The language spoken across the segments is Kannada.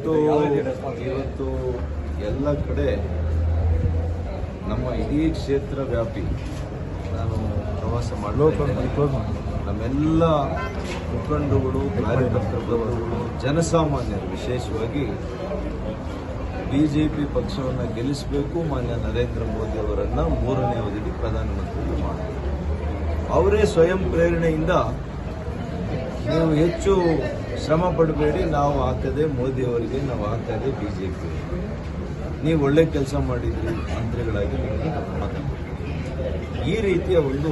ಇವತ್ತು ಎಲ್ಲ ಕಡೆ ನಮ್ಮ ಇಡೀ ಕ್ಷೇತ್ರ ವ್ಯಾಪಿ ನಾನು ಪ್ರವಾಸ ಮಾಡಲು ನಮ್ಮೆಲ್ಲ ಮುಖಂಡರುಗಳು, ಕಾರ್ಯಕರ್ತರುಗಳು, ಜನಸಾಮಾನ್ಯರು ವಿಶೇಷವಾಗಿ ಬಿಜೆಪಿ ಪಕ್ಷವನ್ನು ಗೆಲ್ಲಿಸಬೇಕು, ಮಾನ್ಯ ನರೇಂದ್ರ ಮೋದಿ ಅವರನ್ನು 3ನೇ ಅವಧಿಗೆ ಪ್ರಧಾನಮಂತ್ರಿ ಮಾಡಬೇಕು. ಅವರೇ ಸ್ವಯಂ ಪ್ರೇರಣೆಯಿಂದ ನೀವು ಹೆಚ್ಚು ಶ್ರಮ ಪಡಬೇಡಿ, ನಾವು ಹಾಕದೆ ಮೋದಿಯವರಿಗೆ, ನಾವು ಹಾಕದೆ ಬಿಜೆಪಿ, ನೀವು ಒಳ್ಳೆ ಕೆಲಸ ಮಾಡಿದ್ರಿ ಮಂತ್ರಿಗಳಾಗಿ ನಿಮಗೆ ಮಾತಾಡ್ತೀವಿ. ಈ ರೀತಿಯ ಒಂದು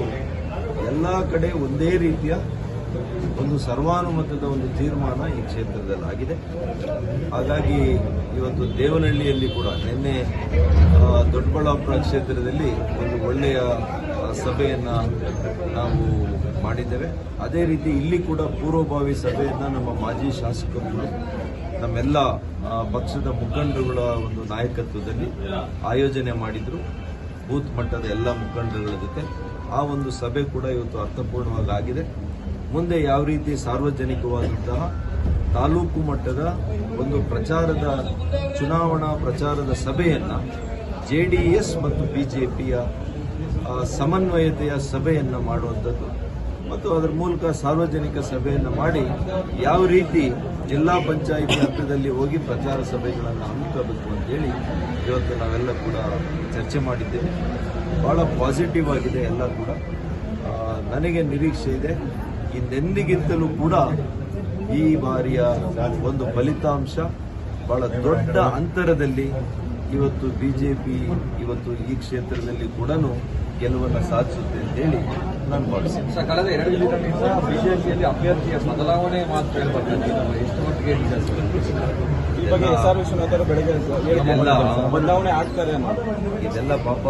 ಎಲ್ಲ ಕಡೆ ಒಂದೇ ರೀತಿಯ ಒಂದು ಸರ್ವಾನುಮತದ ಒಂದು ತೀರ್ಮಾನ ಈ ಕ್ಷೇತ್ರದಲ್ಲಿ ಆಗಿದೆ. ಹಾಗಾಗಿ ಇವತ್ತು ದೇವನಹಳ್ಳಿಯಲ್ಲಿ ಕೂಡ ನಿನ್ನೆ ದೊಡ್ಡಬಳ್ಳಾಪುರ ಕ್ಷೇತ್ರದಲ್ಲಿ ಒಂದು ಒಳ್ಳೆಯ ಸಭೆಯನ್ನು ನಾವು ಮಾಡಿದ್ದೇವೆ. ಅದೇ ರೀತಿ ಇಲ್ಲಿ ಕೂಡ ಪೂರ್ವಭಾವಿ ಸಭೆಯನ್ನು ನಮ್ಮ ಮಾಜಿ ಶಾಸಕರು, ನಮ್ಮೆಲ್ಲ ಪಕ್ಷದ ಮುಖಂಡರುಗಳ ಒಂದು ನಾಯಕತ್ವದಲ್ಲಿ ಆಯೋಜನೆ ಮಾಡಿದ್ರು. ಬೂತ್ ಮಟ್ಟದ ಎಲ್ಲ ಮುಖಂಡರುಗಳ ಜೊತೆ ಆ ಒಂದು ಸಭೆ ಕೂಡ ಇವತ್ತು ಅರ್ಥಪೂರ್ಣವಾಗಿ ಆಗಿದೆ. ಮುಂದೆ ಯಾವ ರೀತಿ ಸಾರ್ವಜನಿಕವಾದಂತಹ ತಾಲೂಕು ಮಟ್ಟದ ಒಂದು ಪ್ರಚಾರದ ಚುನಾವಣಾ ಪ್ರಚಾರದ ಸಭೆಯನ್ನು JDS ಮತ್ತು ಬಿಜೆಪಿಯ ಸಮನ್ವಯತೆಯ ಸಭೆಯನ್ನು ಮಾಡುವಂಥದ್ದು ಮತ್ತು ಅದರ ಮೂಲಕ ಸಾರ್ವಜನಿಕ ಸಭೆಯನ್ನು ಮಾಡಿ ಯಾವ ರೀತಿ ಜಿಲ್ಲಾ ಪಂಚಾಯಿತಿ ಹಂತದಲ್ಲಿ ಹೋಗಿ ಪ್ರಚಾರ ಸಭೆಗಳನ್ನು ಹಮ್ಮಿಕೊಳ್ಳಬೇಕು ಅಂತೇಳಿ ಇವತ್ತು ನಾವೆಲ್ಲ ಕೂಡ ಚರ್ಚೆ ಮಾಡಿದ್ದೇವೆ. ಬಹಳ ಪಾಸಿಟಿವ್ ಆಗಿದೆ ಎಲ್ಲ ಕೂಡ. ನನಗೆ ನಿರೀಕ್ಷೆ ಇದೆ, ಹಿಂದೆಂದಿಗಿಂತಲೂ ಕೂಡ ಈ ಬಾರಿಯ ಒಂದು ಫಲಿತಾಂಶ ಬಹಳ ದೊಡ್ಡ ಅಂತರದಲ್ಲಿ ಇವತ್ತು ಬಿಜೆಪಿ ಇವತ್ತು ಈ ಕ್ಷೇತ್ರದಲ್ಲಿ ಕೂಡ ಗೆಲುವನ್ನು ಸಾಧಿಸುತ್ತೆ ಅಂತೇಳಿ ನಾನು ಭಾವಿಸ್ತೇನೆ. ಕಳೆದ 2 ದಿನದಿಂದ ಬಿಜೆಪಿಯಲ್ಲಿ ಅಭ್ಯರ್ಥಿಯ ಬದಲಾವಣೆ ಮಾತು ಕೇಳಬರ್ತದೆ, ಎಷ್ಟು ಮಟ್ಟಿಗೆ ಬದಲಾವಣೆ ಆಗ್ತಾರೆ ಇದೆಲ್ಲ ಪಾಪ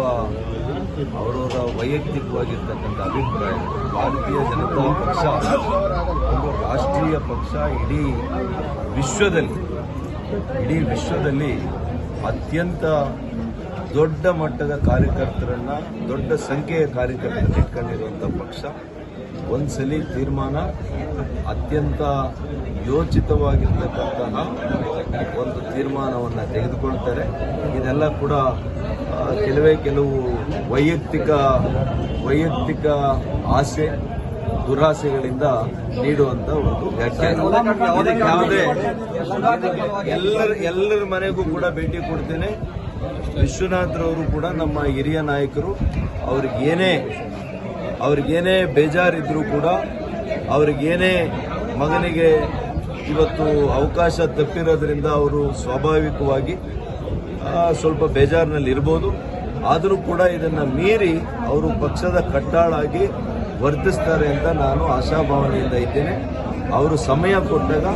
ಅವರವರ ವೈಯಕ್ತಿಕವಾಗಿರ್ತಕ್ಕಂಥ ಅಭಿಪ್ರಾಯ. ಭಾರತೀಯ ಜನತಾ ಪಕ್ಷ ಒಂದು ರಾಷ್ಟ್ರೀಯ ಪಕ್ಷ, ಇಡೀ ವಿಶ್ವದಲ್ಲಿ ಅತ್ಯಂತ ದೊಡ್ಡ ಮಟ್ಟದ ಕಾರ್ಯಕರ್ತರನ್ನ, ದೊಡ್ಡ ಸಂಖ್ಯೆಯ ಕಾರ್ಯಕರ್ತರನ್ನ ಇಟ್ಕೊಂಡಿರುವಂಥ ಪಕ್ಷ. ಒಂದ್ಸಲಿ ತೀರ್ಮಾನ ಅತ್ಯಂತ ಯೋಚಿತವಾಗಿರ್ತಕ್ಕಂತಹ ಒಂದು ತೀರ್ಮಾನವನ್ನು ತೆಗೆದುಕೊಳ್ತಾರೆ. ಇದೆಲ್ಲ ಕೂಡ ಕೆಲವು ವೈಯಕ್ತಿಕ ಆಸೆ ದುರಾಸೆಗಳಿಂದ ನೀಡುವಂತ ಒಂದು ವ್ಯಾಖ್ಯಾನ. ಇದಕ್ಕೆ ಯಾವುದೇ ಎಲ್ಲರ ಮನೆಗೂ ಕೂಡ ಭೇಟಿ ಕೊಡ್ತೇನೆ. ವಿಶ್ವನಾಥ್ರವರು ಕೂಡ ನಮ್ಮ ಹಿರಿಯ ನಾಯಕರು. ಅವ್ರಿಗೇನೇ ಬೇಜಾರಿದ್ರು ಕೂಡ, ಅವ್ರಿಗೇನೇ ಮಗನಿಗೆ ಇವತ್ತು ಅವಕಾಶ ತಪ್ಪಿರೋದ್ರಿಂದ ಅವರು ಸ್ವಾಭಾವಿಕವಾಗಿ ಸ್ವಲ್ಪ ಬೇಜಾರಿನಲ್ಲಿ ಇರ್ಬೋದು. ಆದರೂ ಕೂಡ ಇದನ್ನ ಮೀರಿ ಅವರು ಪಕ್ಷದ ಕಟ್ಟಾಳಾಗಿ ವರ್ತಿಸ್ತಾರೆ ಅಂತ ನಾನು ಆಶಾಭಾವನೆಯಿಂದ ಇದ್ದೇನೆ. ಅವರು ಸಮಯ ಕೊಟ್ಟಾಗ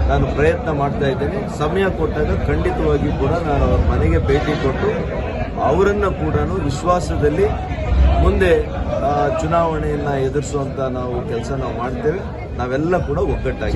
ನಾನು ಪ್ರಯತ್ನ ಮಾಡ್ತಾ ಇದ್ದೇನೆ. ಸಮಯ ಕೊಟ್ಟಾಗ ಖಂಡಿತವಾಗಿ ಕೂಡ ನಾನು ಅವರ ಮನೆಗೆ ಭೇಟಿ ಕೊಟ್ಟು ಅವರನ್ನು ಕೂಡ ವಿಶ್ವಾಸದಲ್ಲಿ ಮುಂದೆ ಚುನಾವಣೆಯನ್ನು ಎದುರಿಸುವಂತ ನಾವು ಕೆಲಸ ಮಾಡ್ತೇವೆ. ನಾವೆಲ್ಲ ಕೂಡ ಒಗ್ಗಟ್ಟಾಗಿ